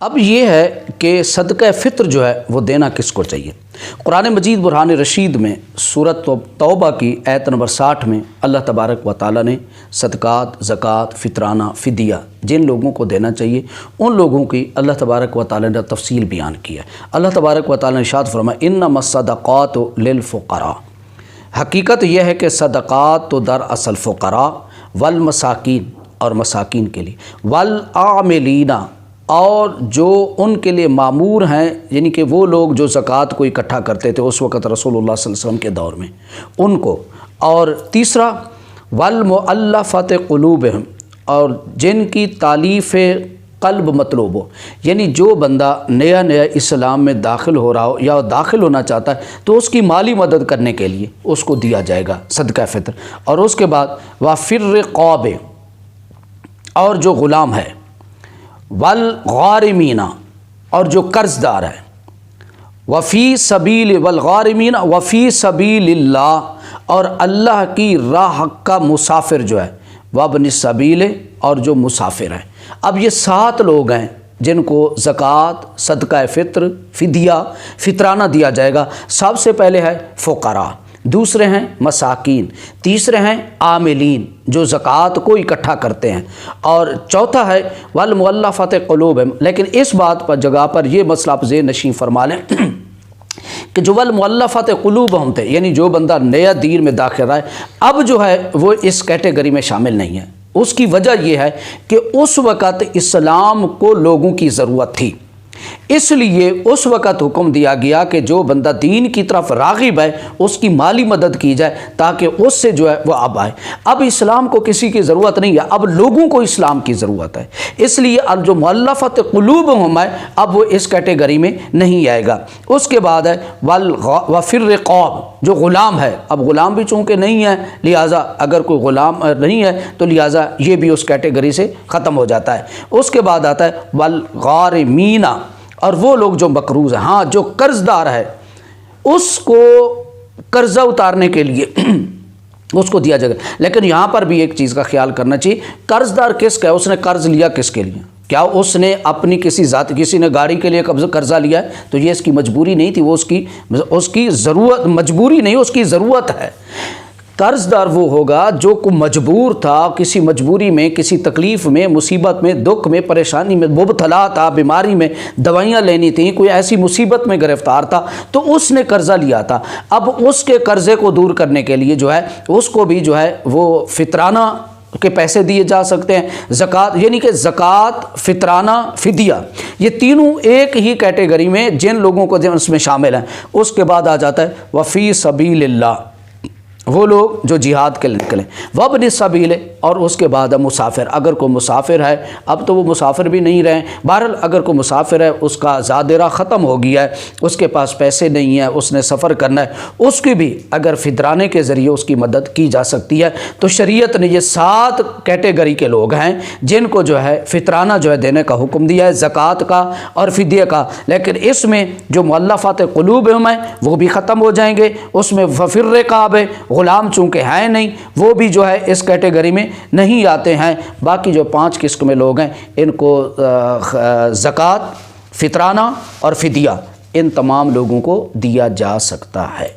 अब ये है कि सदका फ़ित्र जो है वो देना किसको चाहिए। कुरान मजीद बुरहान रशीद में सूरत तौबा की आयत नंबर 60 में अल्लाह तबारक व तआला ने सदक़ात, ज़कात, फ़ितराना, फ़िदिया जिन लोगों को देना चाहिए उन लोगों की अल्लाह तबारक व तआला ने तफसील बयान की है। अल्लाह तबारक व तआला ने इरशाद फरमाया इन्नमस्सदक़ातु लिलफ़ुक़रा, हकीकत यह है कि सदक़ात तो दरअसल फ़ुक़रा वल मसाकीन और मसाकीन के लिए, वल आमिलीना और जो उनके लिए मामूर हैं, यानी कि वो लोग जो ज़कात को इकट्ठा करते थे उस वक़्त रसूलुल्लाह सल्लल्लाहु अलैहि वसल्लम के दौर में उनको, और तीसरा वल मुअल्लफ़त क़ुलूबहिम और जिनकी तालीफ़ क़ल्ब मतलूब हो, यानी जो बंदा नया नया इस्लाम में दाखिल हो रहा हो या दाखिल होना चाहता है तो उसकी माली मदद करने के लिए उसको दिया जाएगा सदका फ़ित्र। और उसके बाद वाफ़िर क़ाब, और जो ग़ुलाम है, वल गारिमीना और जो कर्ज़दार है, वफ़ी सबील वल गारिमीना वफ़ी सबीलिल्लाह और अल्लाह की राह का मुसाफिर जो है, वब्न सबील और जो मुसाफिर है। अब ये 7 लोग हैं जिनको ज़कात, सदका फ़ित्र, फ़िदिया, फ़ितराना दिया जाएगा। सबसे पहले है फ़ुक़रा, दूसरे हैं मसाकीन, तीसरे हैं आमिलीन जो ज़कात को इकट्ठा करते हैं, और चौथा है वल मुअल्लफ़त क़ुलूबहिम। लेकिन इस बात पर जगह पर ये मसला आप ज़ेहन नशीं फरमा लें कि जो वल मुअल्लफ़त क़ुलूबहिम थे, यानी जो बंदा नया दीन में दाखिल रहा है, अब जो है वो इस कैटेगरी में शामिल नहीं है। उसकी वजह यह है कि उस वक़्त इस्लाम को लोगों की ज़रूरत थी, इसलिए उस वक़्त हुक्म दिया गया कि जो बंदा दीन की तरफ राग़िब है उसकी माली मदद की जाए ताकि उससे जो है वो अब आए। अब इस्लाम को किसी की ज़रूरत नहीं है, अब लोगों को इस्लाम की ज़रूरत है, इसलिए अब जो मुअल्लफ़त क़ुलूबहिम है अब वो इस कैटेगरी में नहीं आएगा। उसके बाद है वफ़िर रिक़ाब, जो ग़ुलाम है। अब ग़ुलाम भी चूँकि नहीं है, लिहाजा अगर कोई ग़ुलाम नहीं है तो लिहाजा ये भी उस कैटेगरी से ख़त्म हो जाता है। उसके बाद आता है वल गारिमीना, और वो लोग जो मकरूज़ हैं, हाँ जो कर्ज़दार है उसको कर्ज़ा उतारने के लिए उसको दिया जाएगा। लेकिन यहाँ पर भी एक चीज़ का ख्याल करना चाहिए, कर्ज़दार किसका है, उसने कर्ज़ लिया किसके लिए? क्या उसने अपनी किसी ने गाड़ी के लिए कर्ज़ा लिया है तो ये इसकी मजबूरी नहीं थी, वो उसकी ज़रूरत, मजबूरी नहीं, उसकी ज़रूरत है। कर्ज़दार वो होगा जो को मजबूर था, किसी मजबूरी में, किसी तकलीफ़ में, मुसीबत में, दुख में, परेशानी में मुब्तला था, बीमारी में दवाइयाँ लेनी थी, कोई ऐसी मुसीबत में गिरफ़्तार था तो उसने कर्ज़ा लिया था। अब उसके कर्ज़े को दूर करने के लिए जो है उसको भी जो है वो फ़ितराना के पैसे दिए जा सकते हैं। ज़कात, यानी कि ज़कात, फ़ितराना, फ़िदिया, ये तीनों एक ही कैटेगरी में जिन लोगों को उसमें शामिल हैं। उसके बाद आ जाता है वफ़ी सबीलिल्लाह, वो लोग जो जिहाद के लिए निकले, वब्न सबील, और उसके बाद मुसाफिर। अगर कोई मुसाफिर है, अब तो वो मुसाफिर भी नहीं रहे, बहरहाल अगर कोई मुसाफिर है उसका ज़ादिरा ख़त्म हो गया है, उसके पास पैसे नहीं है, उसने सफ़र करना है, उसकी भी अगर फ़ितराने के ज़रिए उसकी मदद की जा सकती है। तो शरीयत ने ये 7 कैटेगरी के लोग हैं जिनको जो है फ़ितराना जो है देने का हुक्म दिया है, ज़कात का और फ़िदिया का। लेकिन इसमें जो मुअल्लफ़त क़ुलूबहिम है वो भी ख़त्म हो जाएंगे, उसमें वफ़िर रिक़ाब है, ग़ुलाम चूँकि हैं नहीं, वो भी जो है इस कैटेगरी में नहीं आते हैं। बाकी जो 5 किस्म में लोग हैं इनको ज़कात, फ़ितराना और फ़िदिया इन तमाम लोगों को दिया जा सकता है।